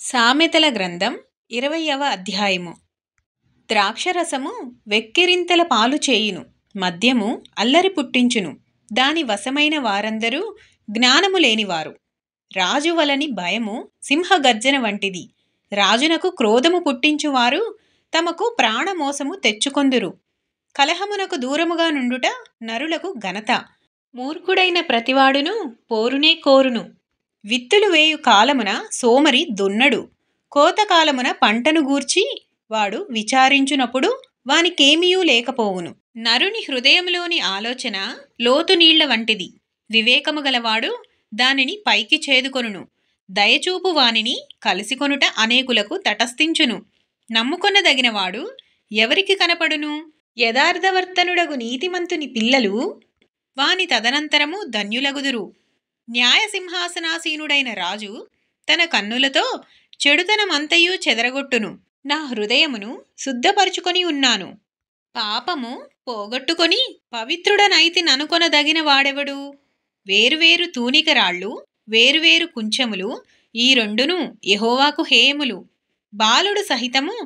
సామెతల గ్రంథం 20వ అధ్యాయము. ద్రాక్షరసము వెక్కిరింతల పాలు చేయును, మద్యము అల్లరి పుట్టించును. దాని వశమైన వారందరూ జ్ఞానము లేనివారు. రాజు వలని భయము సింహగర్జన వంటిది. రాజునకు క్రోధము పుట్టించువారు తమకు ప్రాణమోసము తెచ్చుకొందురు. కలహమునకు దూరముగా నుండుట నరులకు ఘనత. మూర్ఖుడైన ప్రతివాడును పోరునే కోరును. విత్తులు వేయు కాలమున సోమరి దున్నడు. కోతకాలమున పంటను గూర్చి వాడు విచారించునప్పుడు వానికేమీయూ లేకపోవును. నరుని హృదయములోని ఆలోచన లోతు నీళ్ల వంటిది. వివేకము గలవాడు దానిని పైకి చేదుకొనును. దయచూపు వానిని కలిసికొనుట అనేకులకు తటస్థించును. నమ్ముకొనదగినవాడు ఎవరికి కనపడును? యథార్థవర్తనుడగు నీతిమంతుని పిల్లలు వాని తదనంతరము ధన్యులగుదురు. న్యాయసింహాసనాసీనుడైన రాజు తన కన్నులతో చెడుతనమంతయు చెదరగొట్టును. నా హృదయమును శుద్ధపరుచుకొని ఉన్నాను. పాపము పోగొట్టుకొని పవిత్రుడనైతిననుకొనదగిన వాడెవడు? వేరువేరు తూనికరాళ్ళు, వేరువేరు కుంచములు, ఈ రెండును యెహోవాకు హేయములు. బాలుడు సహితము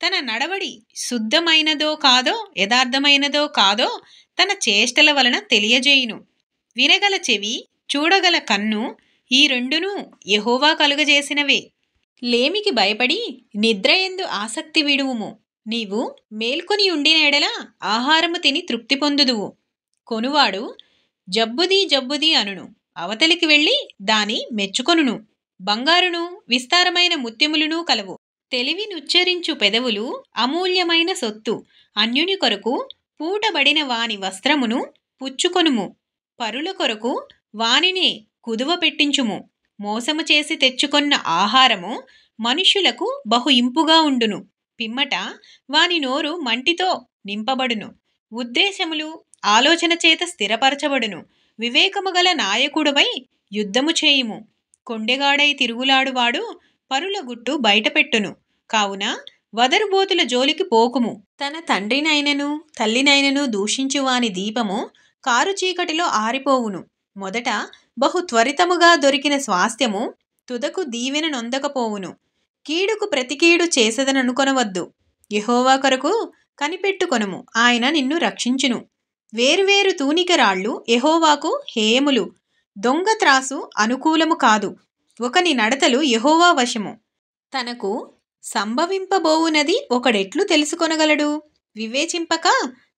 తన నడవడి శుద్ధమైనదో కాదో, యథార్థమైనదో కాదో తన చేష్టల వలన తెలియజేయును. వినగల చెవి, చూడగల కన్ను, ఈ రెండును యెహోవా కలుగజేసినవే. లేమికి భయపడి నిద్రయందు ఆసక్తి విడువుము. నీవు మేల్కొని ఉండిన ఎడల ఆహారము తిని తృప్తి పొందుదువు. కొనువాడు జబ్బుది జబ్బుది అనును, అవతలికి వెళ్ళి దాని మెచ్చుకొనును. బంగారును విస్తారమైన ముత్యములును కలవు. తెలివినుచ్చరించు పెదవులు అమూల్యమైన సొత్తు. అన్యుని కొరకు పూటబడిన వాని వస్త్రమును పుచ్చుకొనుము. పరుల కొరకు వానినే కుదువ పెట్టించుము. మోసము చేసి తెచ్చుకొన్న ఆహారము మనుష్యులకు బహు ఇంపుగా ఉండును. పిమ్మట వాని నోరు మంటితో నింపబడును. ఉద్దేశములు ఆలోచన చేత స్థిరపరచబడును. వివేకము గల నాయకుడవై యుద్ధము చేయుము. కొండెగాడై తిరుగులాడువాడు పరుల గుట్టు బయటపెట్టును. కావున వదరుబోతుల జోలికి పోకుము. తన తండ్రినైనను తల్లినైనను దూషించువాని దీపము కారు చీకటిలో ఆరిపోవును. మొదట బహు త్వరితముగా దొరికిన స్వాస్థ్యము తుదకు దీవెన నొందకపోవును. కీడుకు ప్రతికీడు చేసదననుకొనవద్దు. యెహోవా కొరకు కనిపెట్టుకొనుము, ఆయన నిన్ను రక్షించును. వేరువేరు తూనికరాళ్ళు యెహోవాకు హేయములు. దొంగ త్రాసు అనుకూలము కాదు. ఒకని నడతలు యెహోవా వశము. తనకు సంభవింపబోవునది ఒకడెట్లు తెలుసుకొనగలడు? వివేచింపక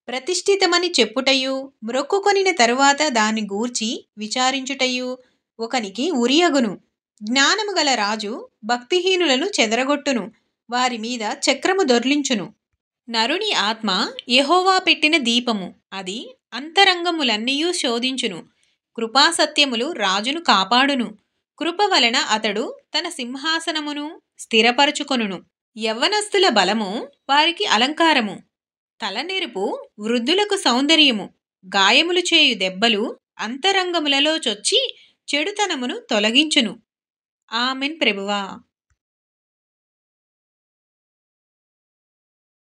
ప్రతిష్ఠితమని చెప్పుటయు, మ్రొక్కుకొనిన తరువాత దాని గూర్చి విచారించుటయు ఒకనికి ఉరియగును. జ్ఞానము గల రాజు భక్తిహీనులను చెదరగొట్టును, వారి మీద చక్రము దొర్లించును. నరుని ఆత్మ యెహోవా పెట్టిన దీపము, అది అంతరంగములన్నీయూ శోధించును. కృపాసత్యములు రాజును కాపాడును. కృప వలన అతడు తన సింహాసనమును స్థిరపరచుకొనును. యవ్వనస్తుల బలము వారికి అలంకారము. తలనెరుపు వృద్ధులకు సౌందర్యము. గాయములు చేయు దెబ్బలు అంతరంగములలో చొచ్చి చెడుతనమును తొలగించును. ఆమెన్ ప్రభువా.